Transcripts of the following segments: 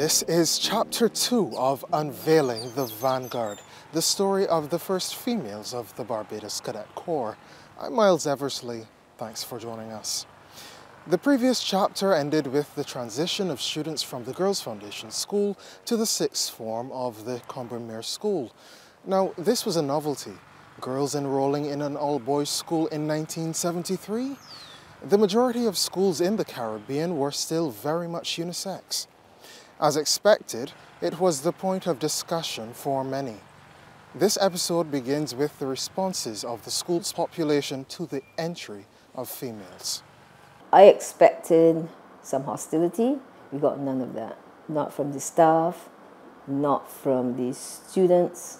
This is Chapter 2 of Unveiling the Vanguard, the story of the first females of the Barbados Cadet Corps. I'm Miles Eversley. Thanks for joining us. The previous chapter ended with the transition of students from the Girls Foundation School to the sixth form of the Combermere School. Now, this was a novelty. Girls enrolling in an all-boys school in 1973. The majority of schools in the Caribbean were still very much unisex. As expected, it was the point of discussion for many. This episode begins with the responses of the school's population to the entry of females. I expected some hostility. We got none of that. Not from the staff, not from the students.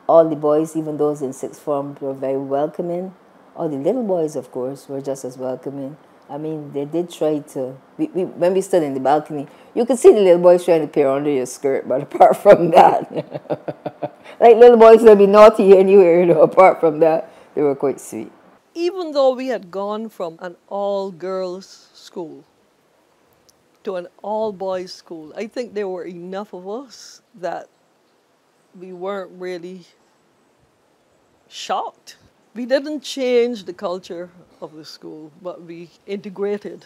All the boys, even those in sixth form, were very welcoming. All the little boys, of course, were just as welcoming. I mean, they did try to, when we stood in the balcony, you could see the little boys trying to peer under your skirt, but apart from that, like little boys would be naughty anywhere, apart from that, they were quite sweet. Even though we had gone from an all-girls school to an all-boys school, I think there were enough of us that we weren't really shocked. We didn't change the culture of the school, but we integrated.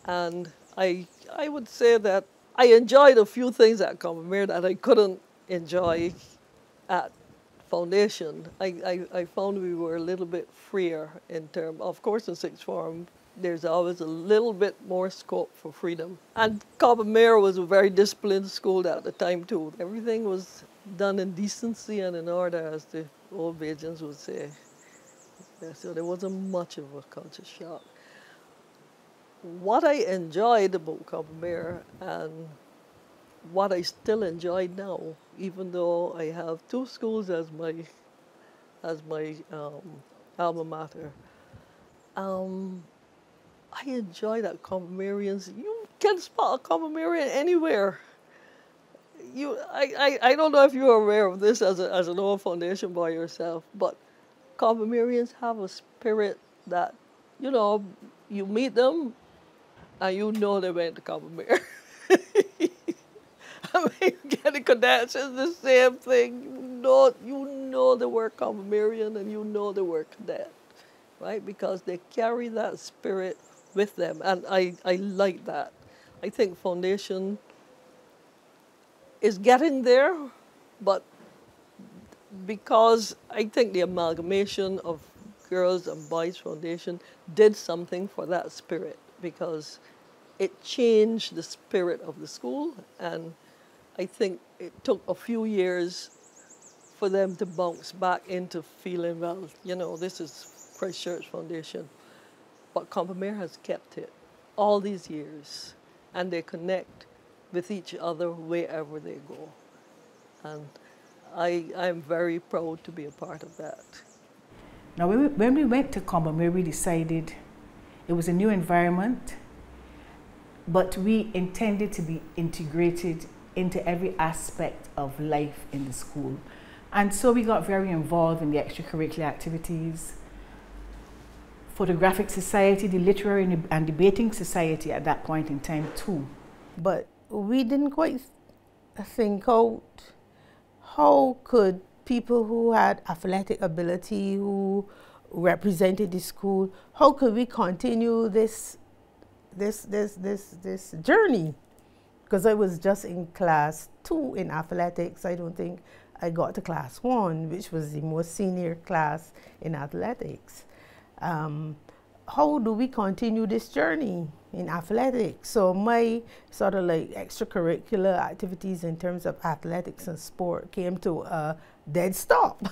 And I would say that I enjoyed a few things at Combermere that I couldn't enjoy at Foundation. I found we were a little bit freer in terms, of course in sixth form, there's always a little bit more scope for freedom. And Combermere was a very disciplined school at the time too. Everything was done in decency and in order, as the old Bajans would say. So there wasn't much of a culture shock. What I enjoyed about Combermere and what I still enjoy now, even though I have two schools as my alma mater, I enjoy that Combermereans. You can spot a Combermerean anywhere. I don't know if you're aware of this as an old Foundation boy yourself, but Combermereans have a spirit that, you meet them and you know they went to Combermere. I mean, getting cadets is the same thing. You know they were Combermerean and you know they were cadet, right? Because they carry that spirit with them, and I like that. I think Foundation is getting there, but because I think the amalgamation of Girls and Boys Foundation did something for that spirit, because it changed the spirit of the school, and I think it took a few years for them to bounce back into feeling, well, this is Christ Church Foundation. But Combermere has kept it all these years, and they connect with each other wherever they go. And I'm very proud to be a part of that. Now, when we went to Combermere, we decided it was a new environment, but we intended to be integrated into every aspect of life in the school. And so we got very involved in the extracurricular activities, Photographic Society, the Literary and Debating Society at that point in time too. But we didn't quite think out how could people who had athletic ability, who represented the school, how could we continue this journey? Because I was just in class 2 in athletics. I don't think I got to class 1, which was the most senior class in athletics. How do we continue this journey in athletics? So my sort of like extracurricular activities in terms of athletics and sport came to a dead stop.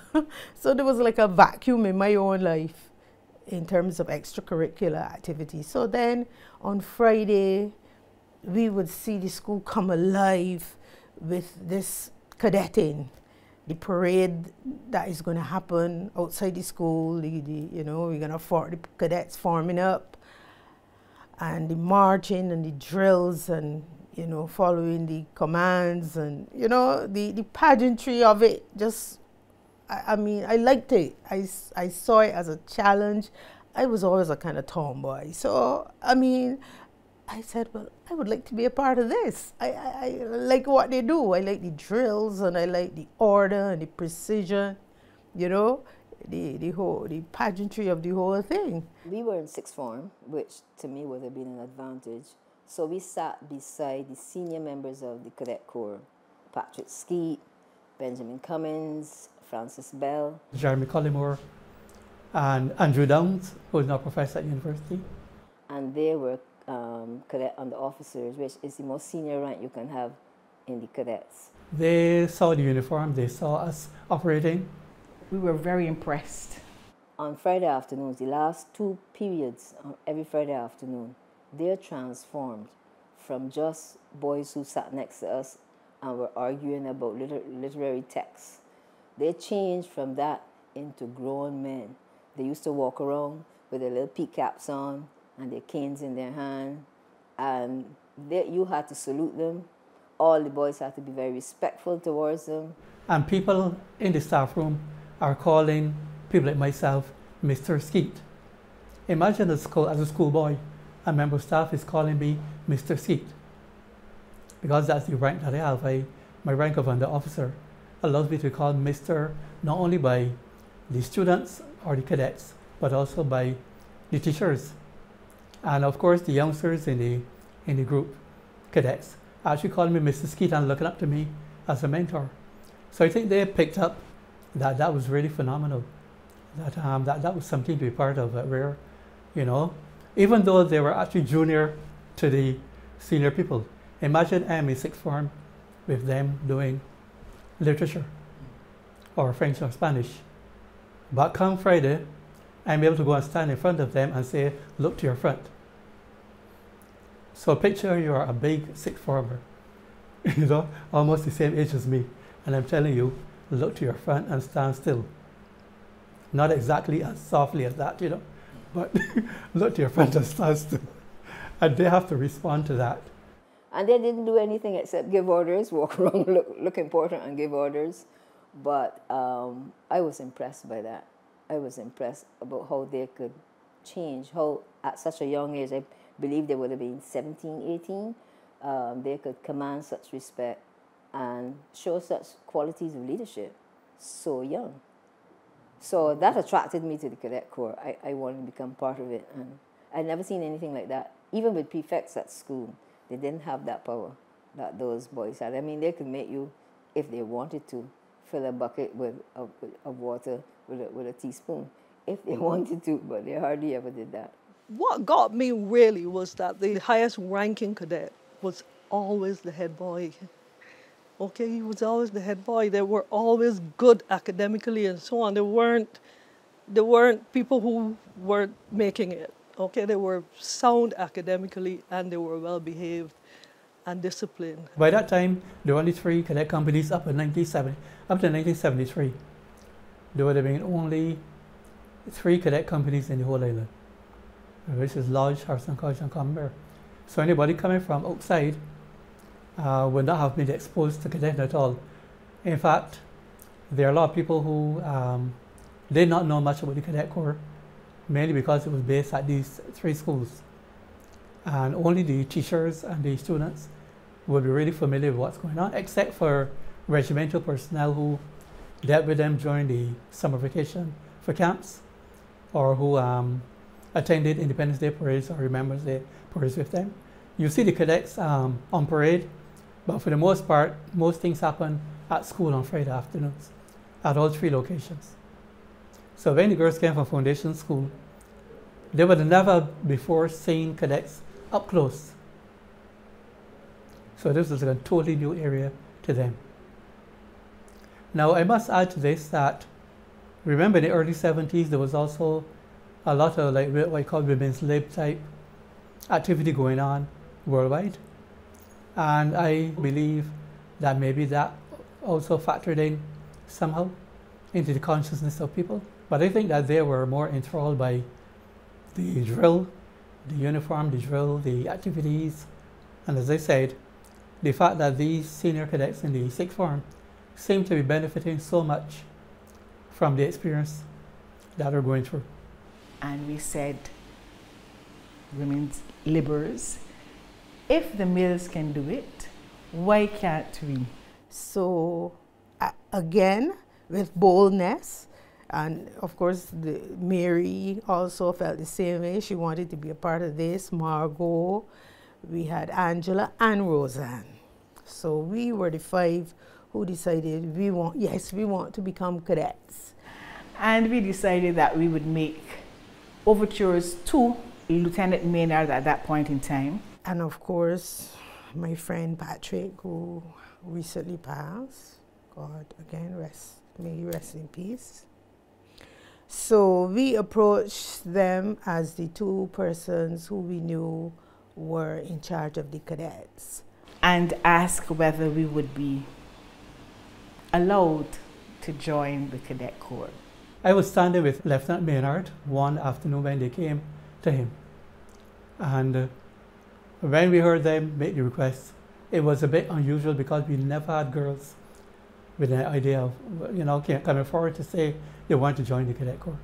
So there was like a vacuum in my own life in terms of extracurricular activities. So then on Friday, we would see the school come alive with this cadetting, the parade that is going to happen outside the school. We're going to the cadets forming up, and the marching and the drills, and following the commands, and the pageantry of it. Just, I mean, I liked it. I saw it as a challenge. I was always a kind of tomboy, so I mean, I said, well, I would like to be a part of this. I like what they do. I like the drills, and I like the order and the precision, you know, the pageantry of the whole thing. We were in sixth form, which to me would have been an advantage. So we sat beside the senior members of the Cadet Corps, Patrick Skeet, Benjamin Cummins, Francis Bell, Jeremy Collymore, and Andrew Downs, who is now a professor at university. and they were cadet under officers, which is the most senior rank you can have in the cadets. They saw the uniform, they saw us operating. We were very impressed. On Friday afternoons, the last 2 periods on every Friday afternoon, they're transformed from just boys who sat next to us and were arguing about literary texts. They changed from that into grown men. They used to walk around with their little peak caps on and their canes in their hand, and you had to salute them. All the boys had to be very respectful towards them. And people in the staff room are calling people like myself Mr. Skeet. Imagine as a schoolboy, a member of staff is calling me Mr. Skeet. Because that's the rank that I have. My rank of under officer allows me to be called Mr. not only by the students or the cadets, but also by the teachers. And of course the youngsters in the group, cadets, actually calling me Mr. Skeet and looking up to me as a mentor. So I think they picked up that was really phenomenal. That was something to be part of, where, you know, even though they were actually junior to the senior people. Imagine I'm in sixth form with them doing literature or French or Spanish. But come Friday, I'm able to go and stand in front of them and say, look to your front. So picture you are a big sixth former, you know, almost the same age as me. And I'm telling you, look to your front and stand still. Not exactly as softly as that, you know, but look to your front and stand still. And they have to respond to that. And they didn't do anything except give orders, walk around, look important and give orders. But I was impressed by that. I was impressed about how they could change, how at such a young age, I believe they would have been 17, 18, they could command such respect and show such qualities of leadership so young. So that attracted me to the Cadet Corps. I wanted to become part of it. And I'd never seen anything like that. Even with prefects at school, they didn't have that power that those boys had. I mean, they could make you, if they wanted to, fill a bucket of water with a teaspoon, if they wanted to, but they hardly ever did that. What got me really was that the highest ranking cadet was always the head boy. Okay, he was always the head boy. They were always good academically and so on. There weren't people who weren't making it. Okay, they were sound academically and they were well behaved and disciplined. By that time, there were only 3 cadet companies up to 1973. There would have been only 3 cadet companies in the whole island, which is Lodge, Harrison College, and Common. So anybody coming from outside would not have been exposed to cadet at all. In fact, there are a lot of people who did not know much about the Cadet Corps, mainly because it was based at these 3 schools. And only the teachers and the students would be really familiar with what's going on, except for regimental personnel who dealt with them during the summer vacation for camps, or who attended Independence Day parades or Remembrance Day parades with them. You see the cadets on parade, but for the most part, most things happen at school on Friday afternoons at all 3 locations. So when the girls came from foundation school, they would have never before seen cadets up close. So this was a totally new area to them. Now I must add to this that, remember in the early 70s, there was also a lot of like what I call women's lib type activity going on worldwide. And I believe that maybe that also factored in somehow into the consciousness of people. But I think that they were more enthralled by the drill, the uniform, the drill, the activities. And as I said, the fact that these senior cadets in the 6th form seem to be benefiting so much from the experience that they're going through. And we said, women's libbers, if the males can do it, why can't we? So again, with boldness, and of course Mary also felt the same way. She wanted to be a part of this. Margot, we had Angela and Roseanne. So we were the 5 who decided we want to become cadets. And we decided that we would make overtures to Lieutenant Maynard at that point in time. And of course, my friend Patrick, who recently passed. God, again, may he rest in peace. So we approached them as the 2 persons who we knew were in charge of the cadets. And asked whether we would be allowed to join the Cadet Corps. I was standing with Lieutenant Maynard one afternoon when they came to him. And when we heard them make the request, it was a bit unusual because we never had girls with an idea of, coming forward to say they want to join the Cadet Corps.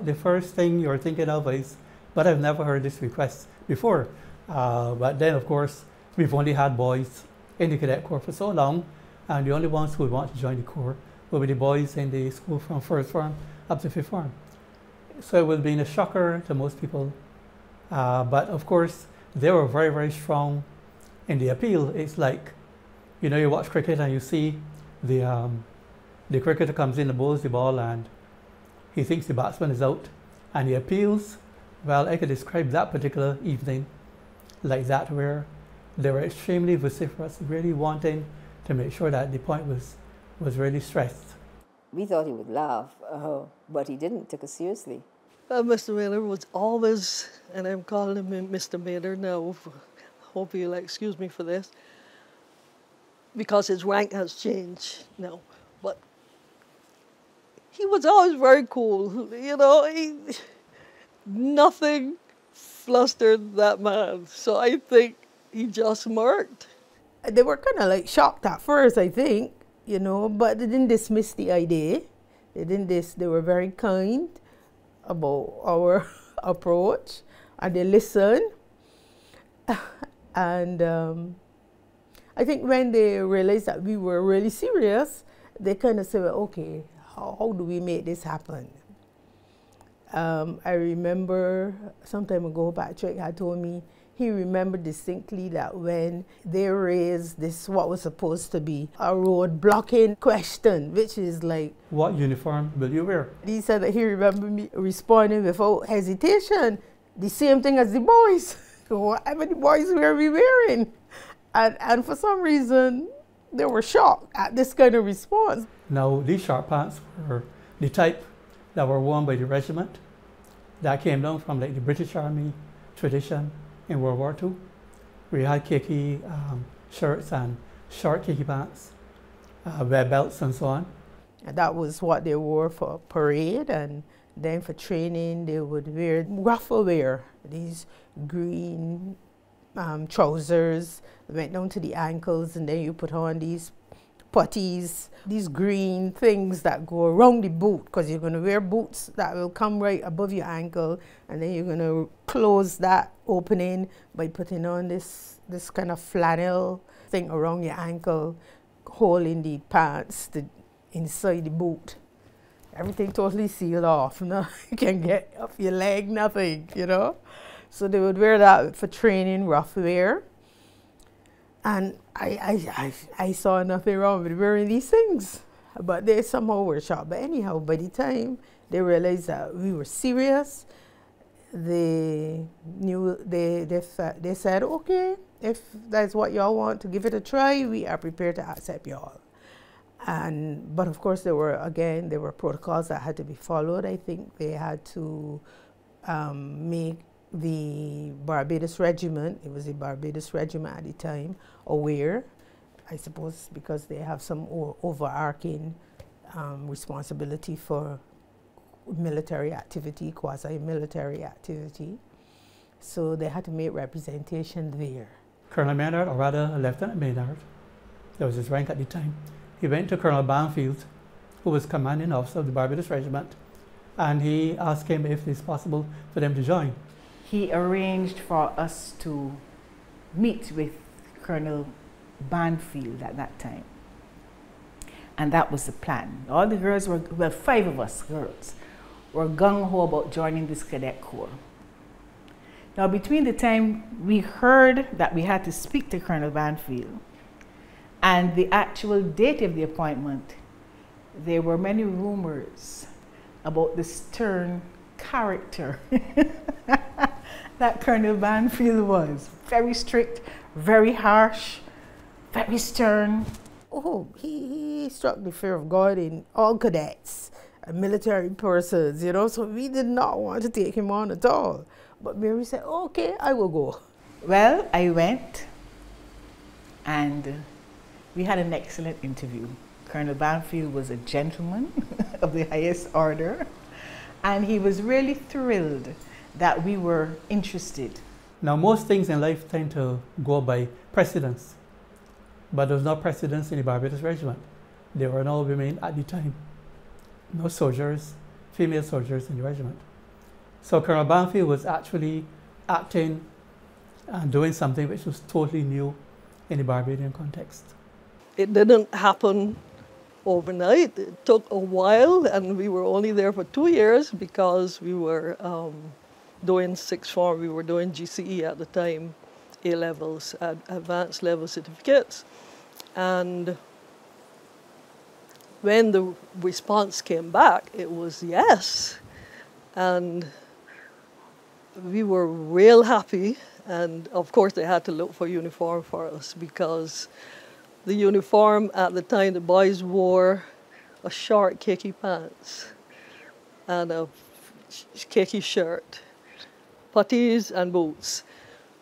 The first thing you're thinking of is, but I've never heard this request before. But then, of course, we've only had boys in the Cadet Corps for so long, and the only ones who would want to join the Corps will be the boys in the school from 1st form up to 5th form. So it would have been a shocker to most people. But of course, they were very, very strong in the appeal. It's like, you watch cricket and you see the cricketer comes in and bowls the ball and he thinks the batsman is out and he appeals. Well, I could describe that particular evening like that, where they were extremely vociferous, really wanting to make sure that the point was really stressed. We thought he would laugh, but he didn't, took us seriously. Mr. Maynard was always, and I'm calling him Mr. Maynard now, hope you'll excuse me for this, because his rank has changed now, but he was always very cool, nothing flustered that man, so I think he just smirked. They were kind of like shocked at first, I think, but they didn't dismiss the idea. They were very kind about our approach, and they listened. And I think when they realized that we were really serious, they kind of said, well, okay, how do we make this happen? I remember some time ago, Patrick had told me he remembered distinctly that when they raised this, what was supposed to be a road blocking question, which is like, what uniform will you wear? He said that he remembered me responding without hesitation, the same thing as the boys. Whatever the boys were we wearing? And for some reason, they were shocked at this kind of response. Now, these short pants were the type that were worn by the regiment that came down from like the British Army tradition in World War II. We had khaki shirts and short khaki pants, red belts and so on. And that was what they wore for parade, and then for training they would wear ruffle wear, these green trousers that went down to the ankles, and then you put on these puttees, these green things that go around the boot, because you're going to wear boots that will come right above your ankle, and then you're going to close that opening by putting on this kind of flannel thing around your ankle, holding the pants inside the boot. Everything totally sealed off. No, you can get off your leg, nothing, So they would wear that for training, rough wear. And I saw nothing wrong with wearing these things, but they somehow were shocked. But anyhow, by the time they realized that we were serious, they said, okay, if that's what y'all want to give it a try, we are prepared to accept y'all. But of course, there were protocols that had to be followed. I think they had to make the Barbados Regiment, it was the Barbados Regiment at the time, aware, I suppose because they have some overarching responsibility for military activity, quasi-military activity. So they had to make representation there. Colonel Maynard, or rather Lieutenant Maynard, that was his rank at the time, he went to Colonel Banfield, who was commanding officer of the Barbados Regiment, and he asked him if it's possible for them to join. He arranged for us to meet with Colonel Banfield at that time. And that was the plan. All the girls were, well, 5 of us girls, were gung-ho about joining this cadet corps. Now, between the time we heard that we had to speak to Colonel Banfield and the actual date of the appointment, there were many rumors about the stern character that Colonel Banfield was. Very strict, very harsh, very stern. Oh, he struck the fear of God in all cadets and military persons, you know, so we did not want to take him on at all. But Mary said, okay, I will go. Well, I went and we had an excellent interview. Colonel Banfield was a gentleman of the highest order, and he was really thrilled that we were interested. Now, most things in life tend to go by precedence, but there was no precedence in the Barbados Regiment. There were no women at the time, no soldiers, female soldiers in the regiment. So Colonel Banfield was actually acting and doing something which was totally new in the Barbadian context. It didn't happen overnight. It took a while, and we were only there for 2 years because we were doing sixth form. We were doing GCE at the time, A-levels, advanced level certificates. And when the response came back, it was yes. And we were real happy. And of course, they had to look for uniform for us because the uniform at the time, the boys wore a short khaki pants and a khaki shirt, puttees and boots.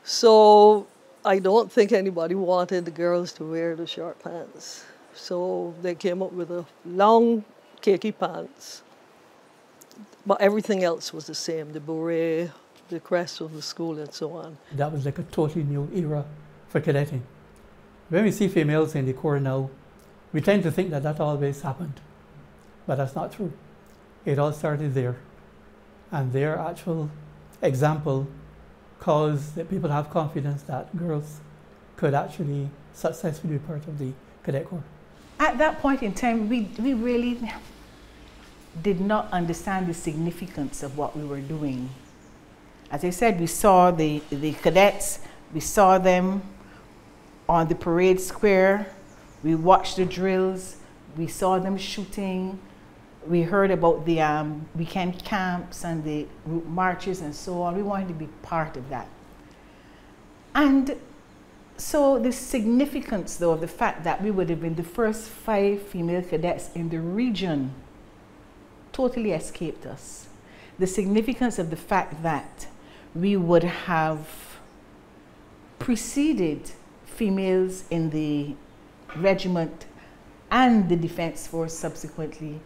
So I don't think anybody wanted the girls to wear the short pants. So they came up with a long khaki pants, but everything else was the same, the beret, the crest of the school and so on. That was like a totally new era for cadetting. When we see females in the Corps now, we tend to think that that always happened, but that's not true. It all started there, and their actual example caused that people have confidence that girls could actually successfully be part of the Cadet Corps. At that point in time, we really did not understand the significance of what we were doing. As I said, we saw the cadets, we saw them on the parade square, we watched the drills, we saw them shooting, we heard about the weekend camps and the route marches and so on. We wanted to be part of that. And so the significance, though, of the fact that we would have been the first 5 female cadets in the region totally escaped us. The significance of the fact that we would have preceded females in the regiment and the Defense Force subsequently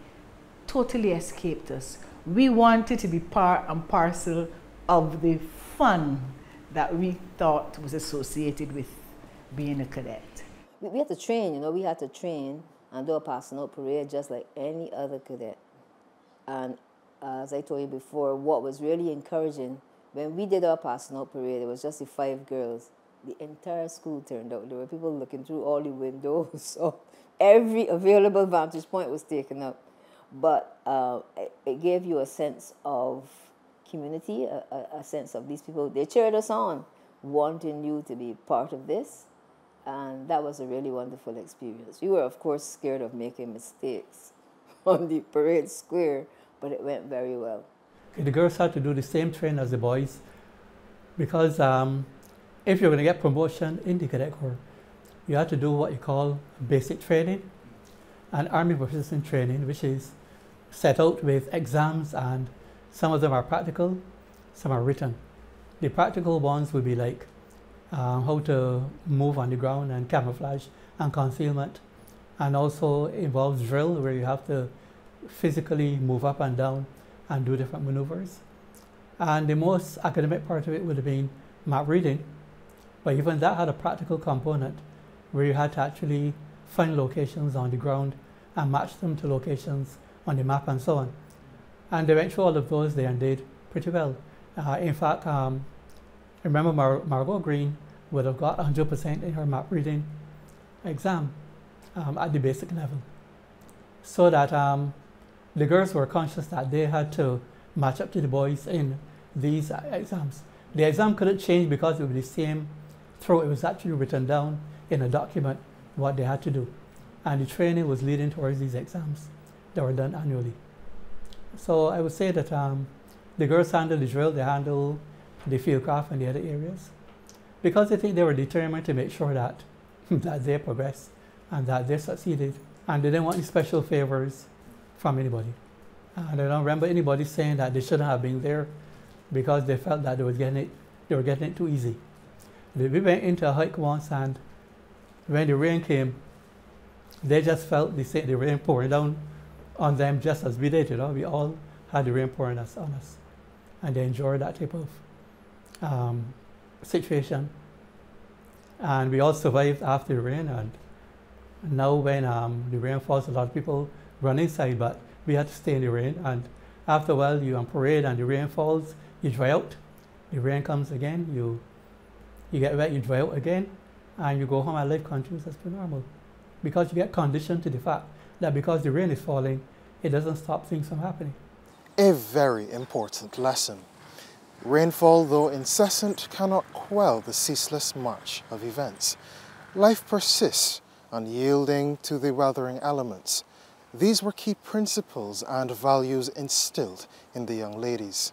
totally escaped us. We wanted to be part and parcel of the fun that we thought was associated with being a cadet. We had to train, you know, we had to train and do a passing out parade just like any other cadet. And as I told you before, what was really encouraging, when we did our passing out parade, it was just the 5 girls. The entire school turned out. There were people looking through all the windows. So every available vantage point was taken up. But it gave you a sense of community, a sense of these people. They cheered us on, wanting you to be part of this. And that was a really wonderful experience. We were, of course, scared of making mistakes on the parade square, but it went very well. The girls had to do the same training as the boys because if you're going to get promotion in the Cadet Corps, you have to do what you call basic training and Army proficiency training, which is set out with exams, and some of them are practical, some are written. The practical ones will be like how to move on the ground and camouflage and concealment, and also involves drill where you have to physically move up and down and do different maneuvers. And the most academic part of it would have been map reading, but even that had a practical component where you had to actually find locations on the ground and match them to locations on the map and so on. And they went through all of those there and did pretty well. In fact, I remember Margot Green would have got 100% in her map reading exam at the basic level. So that the girls were conscious that they had to match up to the boys in these exams. The exam couldn't change because it was the same throw. It was actually written down in a document what they had to do. And the training was leading towards these exams that were done annually. So I would say that the girls handled the drill, they handled the fieldcraft and the other areas, because I think they were determined to make sure that, that they progressed and that they succeeded. And they didn't want any special favors from anybody. And I don't remember anybody saying that they shouldn't have been there because they felt that they were getting it too easy. We went into a hike once, and when the rain came, they just felt the rain pouring down on them just as we did. We all had the rain pouring on us, and they enjoyed that type of situation. And we all survived after the rain. And now when the rain falls, a lot of people run inside, but we had to stay in the rain. And after a while, you on parade and the rain falls, you dry out. The rain comes again, you get wet, you dry out again, and you go home and life continues as per normal. Because you get conditioned to the fact that because the rain is falling, it doesn't stop things from happening. A very important lesson. Rainfall, though incessant, cannot quell the ceaseless march of events. Life persists, unyielding to the weathering elements. These were key principles and values instilled in the young ladies.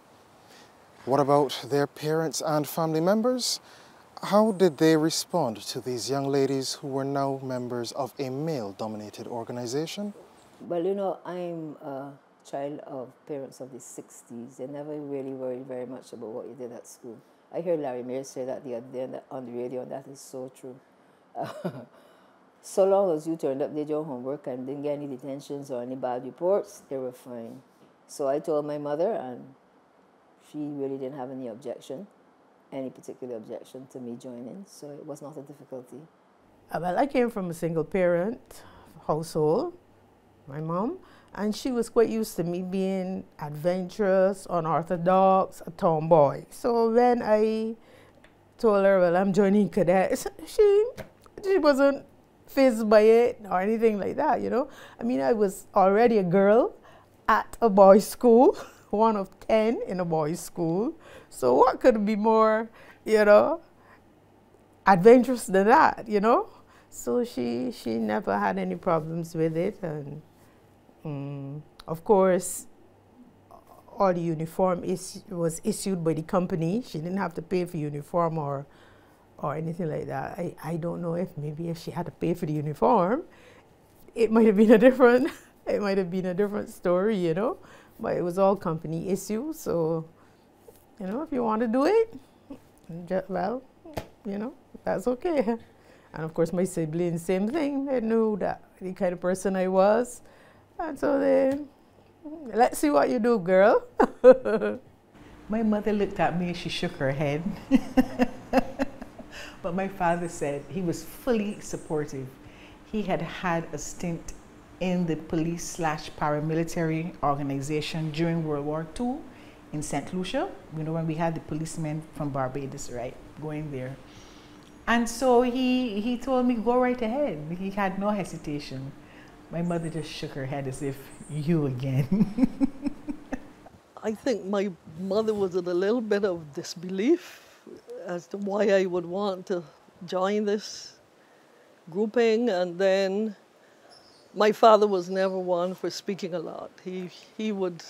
What about their parents and family members? How did they respond to these young ladies who were now members of a male-dominated organization? Well, you know, I'm a child of parents of the 60s. They never really worried very much about what you did at school. I heard Larry Mears say that the other day on the radio, and that is so true. So long as you turned up, did your homework, and didn't get any detentions or any bad reports, they were fine. So I told my mother, and she really didn't have any particular objection to me joining, so it was not a difficulty. Well, I came from a single parent household, my mom, and she was quite used to me being adventurous, unorthodox, a tomboy. So when I told her, well, I'm joining cadets, she wasn't fazed by it or anything like that, you know. I mean, I was already a girl at a boys' school, one of 10 in a boys' school. So what could be more, you know, adventurous than that, you know? So she never had any problems with it. And of course, all the uniform was issued by the company. She didn't have to pay for uniform or anything like that. I don't know if maybe if she had to pay for the uniform, it might have been a different story, you know. But it was all company issue, so, you know, if you want to do it, well, you know, that's okay. And of course, my siblings, same thing. They knew that the kind of person I was. And so they, let's see what you do, girl. My mother looked at me and she shook her head. But my father said he was fully supportive. He had had a stint in the police/paramilitary organization during World War II in St. Lucia, you know, when we had the policemen from Barbados, right, going there. And so he told me, go right ahead. He had no hesitation. My mother just shook her head as if, you again. I think my mother was in a little bit of disbelief as to why I would want to join this grouping. And then my father was never one for speaking a lot. He would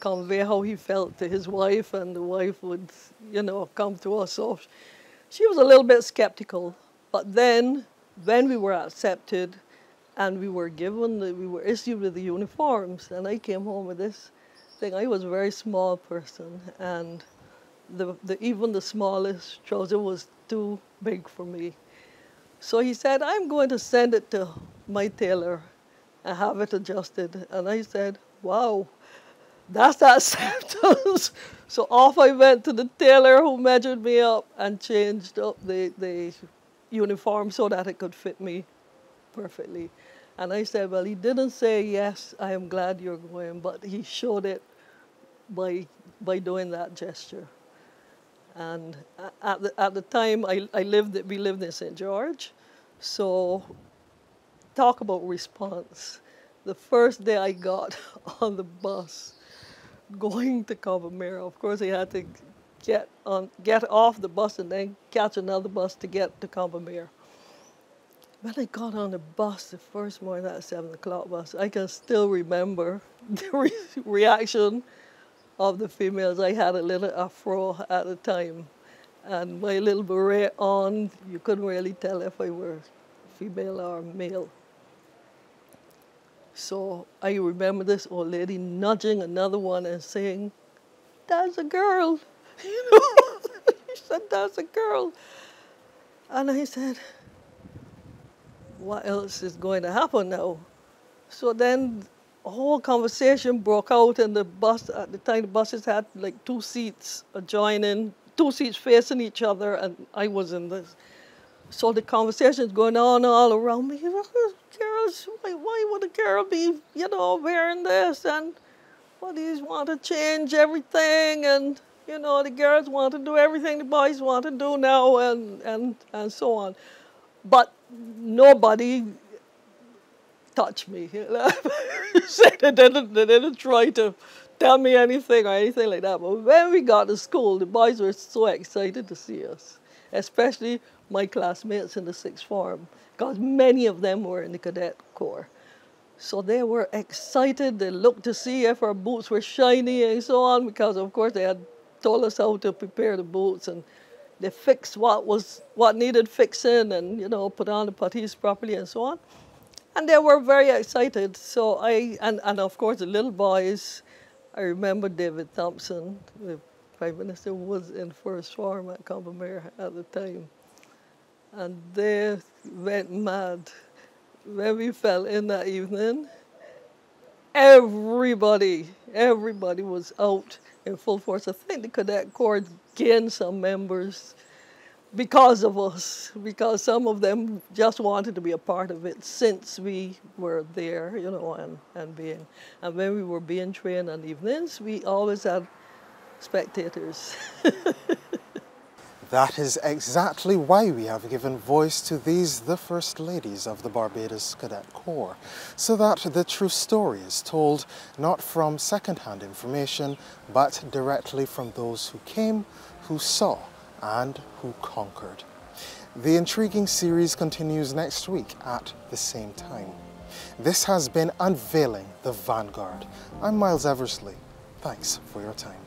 convey how he felt to his wife, and the wife would, you know, come to us. So she was a little bit skeptical. But then, when we were accepted and we were issued with the uniforms, and I came home with this thing. I was a very small person, and even the smallest trouser was too big for me. So he said, I'm going to send it to my tailor and have it adjusted. And I said, wow, that's acceptance. So off I went to the tailor, who measured me up and changed up the uniform so that it could fit me perfectly. And I said, well, he didn't say, yes, I am glad you're going, but he showed it by doing that gesture. And at the time, we lived in St. George. So talk about response. The first day I got on the bus going to Covamere, of course I had to get off the bus and then catch another bus to get to Covamere. When I got on the bus the first morning, that 7 o'clock bus, I can still remember the reaction of the females. I had a little afro at the time, and my little beret on, you couldn't really tell if I were female or male. So I remember this old lady nudging another one and saying, "That's a girl." You know, she said, "That's a girl." And I said, what else is going to happen now? So then a whole conversation broke out in the bus. At the time, the buses had like 2 seats adjoining, 2 seats facing each other, and I was in this. So the conversation's going on all around me. Girls, why would a girl be, you know, wearing this? And well, these want to change everything, and you know, the girls want to do everything the boys want to do now, and so on. But nobody touched me. They didn't try to tell me anything or anything like that. But when we got to school, the boys were so excited to see us, especially my classmates in the 6th form, because many of them were in the cadet corps. So they were excited. They looked to see if our boots were shiny and so on, because of course they had told us how to prepare the boots, and they fixed what needed fixing, and you know, put on the puttees properly and so on. And they were very excited. So and of course the little boys, I remember David Thompson, the Prime Minister, was in 1st form at Covamere at the time. And they went mad. When we fell in that evening, everybody was out in full force. I think the cadet corps gained some members because of us, because some of them just wanted to be a part of it since we were there, you know, and when we were being trained on evenings, we always had spectators. That is exactly why we have given voice to these, the First Ladies of the Barbados Cadet Corps, so that the true story is told not from second-hand information, but directly from those who came, who saw, and who conquered. The intriguing series continues next week at the same time. This has been Unveiling the Vanguard. I'm Miles Eversley. Thanks for your time.